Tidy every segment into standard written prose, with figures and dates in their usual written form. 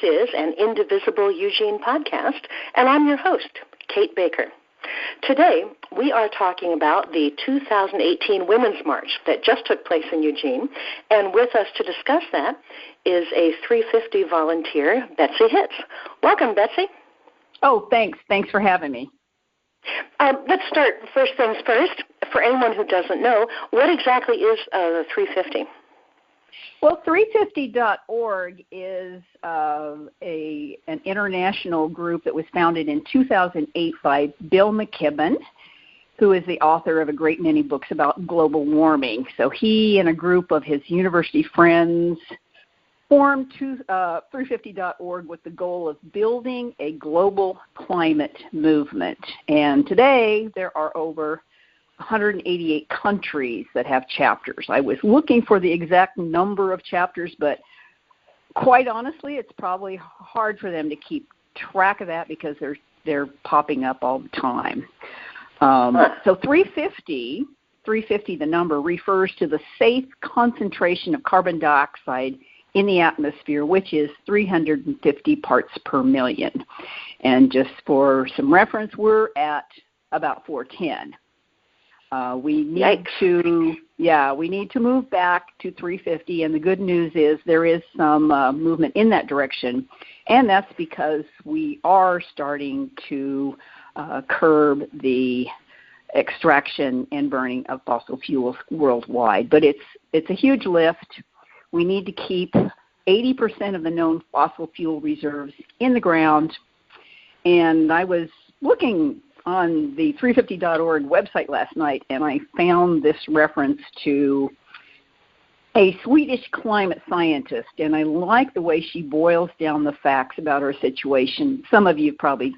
This is an Indivisible Eugene podcast, and I'm your host, Kate Baker. Today, we are talking about the 2018 Women's March that just took place in Eugene, and with us to discuss that is a 350 volunteer, Betzi Hitz. Welcome, Betzi. Oh, thanks. Thanks for having me. Let's start first things first. For anyone who doesn't know, what exactly is the 350? Well, 350.org is an international group that was founded in 2008 by Bill McKibben, who is the author of a great many books about global warming. So he and a group of his university friends formed 350.org with the goal of building a global climate movement. And today there are over 188 countries that have chapters. I was looking for the exact number of chapters, but quite honestly, it's probably hard for them to keep track of that because they're popping up all the time. So 350, the number, refers to the safe concentration of carbon dioxide in the atmosphere, which is 350 parts per million. And just for some reference, we're at about 410. We need to move back to 350, and the good news is there is some movement in that direction, and that's because we are starting to curb the extraction and burning of fossil fuels worldwide. But it's a huge lift. We need to keep 80% of the known fossil fuel reserves in the ground, and I was looking on the 350.org website last night, and I found this reference to a Swedish climate scientist, and I like the way she boils down the facts about our situation. Some of you have probably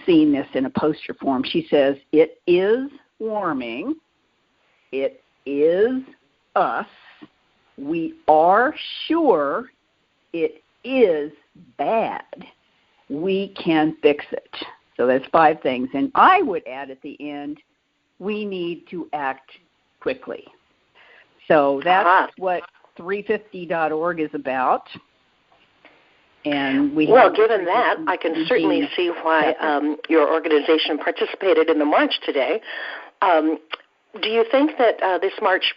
seen this in a poster form. She says, it is warming. It is us. We are sure it is bad. We can fix it. So that's 5 things. And I would add at the end, we need to act quickly. So that's what 350.org is about. And given that, I can certainly see why your organization participated in the march today. Do you think that this march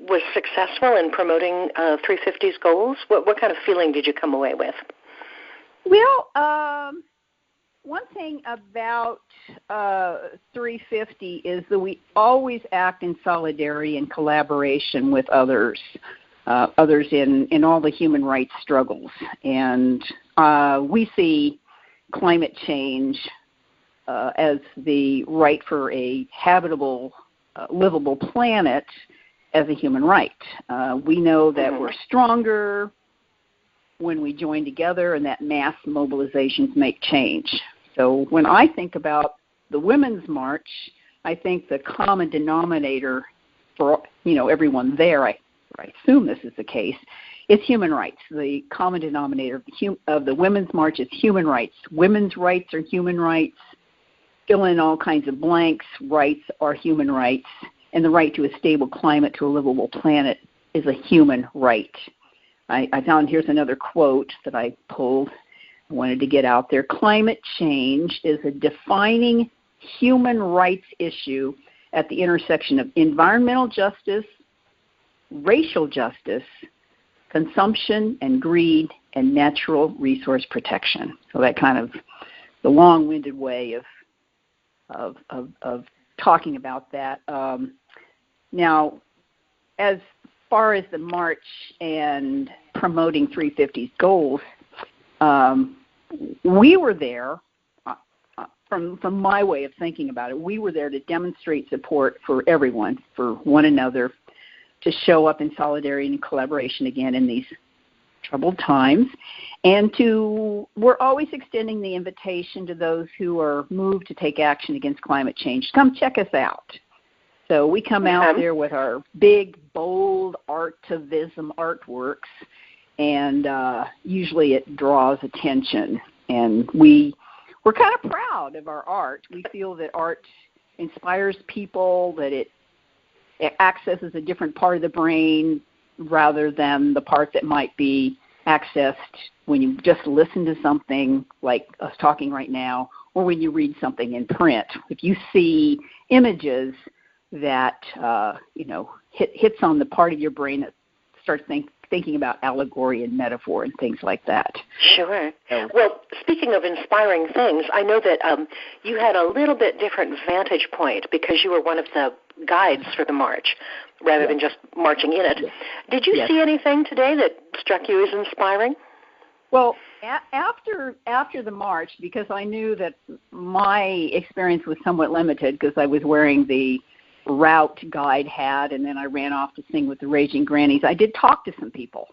was successful in promoting 350's goals? What kind of feeling did you come away with? Well, one thing about 350 is that we always act in solidarity and collaboration with others in all the human rights struggles. And we see climate change as the right for a habitable, livable planet as a human right. We know that we're stronger when we join together, and that mass mobilizations make change. So when I think about the Women's March, I think the common denominator for everyone there, I assume this is the case, is human rights. The common denominator of the Women's March is human rights. Women's rights are human rights. Fill in all kinds of blanks. Rights are human rights. And the right to a stable climate, to a livable planet, is a human right. I found here's another quote that I pulled. I wanted to get out there. Climate change is a defining human rights issue at the intersection of environmental justice, racial justice, consumption and greed, and natural resource protection. So that kind of the long-winded way of talking about that. Now, as far as the march and promoting 350's goals, we were there, from my way of thinking about it, we were there to demonstrate support for everyone, for one another, to show up in solidarity and collaboration again in these troubled times. And we're always extending the invitation to those who are moved to take action against climate change. Come check us out. So we come out there with our big, bold artivism artworks, and usually it draws attention. And we're kind of proud of our art. We feel that art inspires people, that it accesses a different part of the brain rather than the part that might be accessed when you just listen to something like us talking right now, or when you read something in print. If you see images that, hits on the part of your brain that starts thinking about allegory and metaphor and things like that. Sure. Well, speaking of inspiring things, I know that you had a little bit different vantage point because you were one of the guides for the march rather than just marching in it. Did you see anything today that struck you as inspiring? Well, after the march, because I knew that my experience was somewhat limited because I was wearing the route guide hat, and then I ran off to sing with the Raging Grannies. I did talk to some people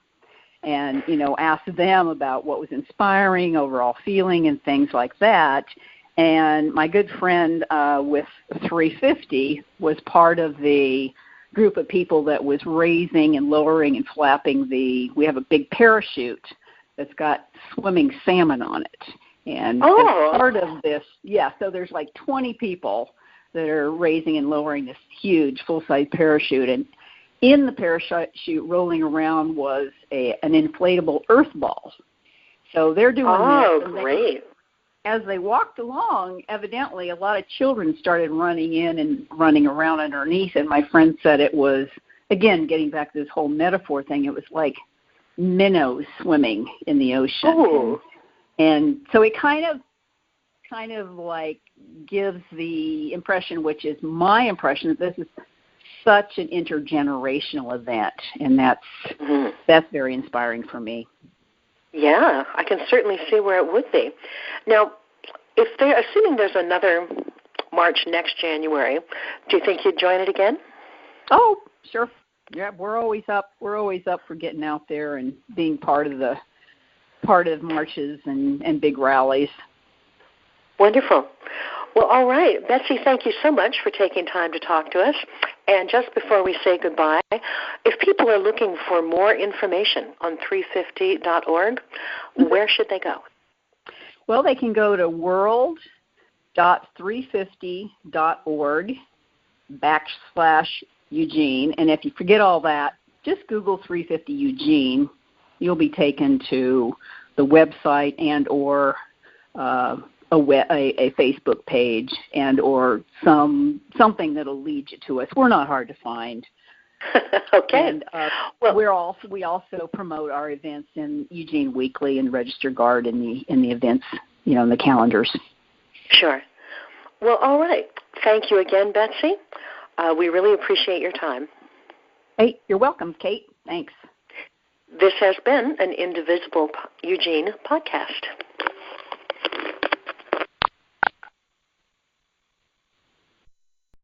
and, ask them about what was inspiring, overall feeling, and things like that. And my good friend with 350 was part of the group of people that was raising and lowering and flapping we have a big parachute that's got swimming salmon on it. And as part of this, so there's like 20 people that are raising and lowering this huge full-size parachute. And in the parachute rolling around was an inflatable earth ball. So they're doing this. Oh, great. As they walked along, evidently a lot of children started running in and running around underneath. And my friend said it was, again, getting back to this whole metaphor thing, it was like minnows swimming in the ocean. Ooh. And so it kind of like gives the impression, which is my impression, that this is such an intergenerational event, and that's very inspiring for me. Yeah, I can certainly see where it would be. Now, assuming there's another march next January, do you think you'd join it again? Oh, sure. Yeah, we're always up. We're always up for getting out there and being part of marches and big rallies. Wonderful. Well, all right. Betzi, thank you so much for taking time to talk to us. And just before we say goodbye, if people are looking for more information on 350.org, where should they go? Well, they can go to world.350.org/Eugene. And if you forget all that, just Google 350 Eugene. You'll be taken to the website and or a Facebook page and or something that'll lead you to us. We're not hard to find. Okay. And we also promote our events in Eugene Weekly and Register Guard in the events, in the calendars. Sure. Well, all right. Thank you again, Betzi. We really appreciate your time. Hey, you're welcome, Kate. Thanks. This has been an Indivisible Eugene podcast.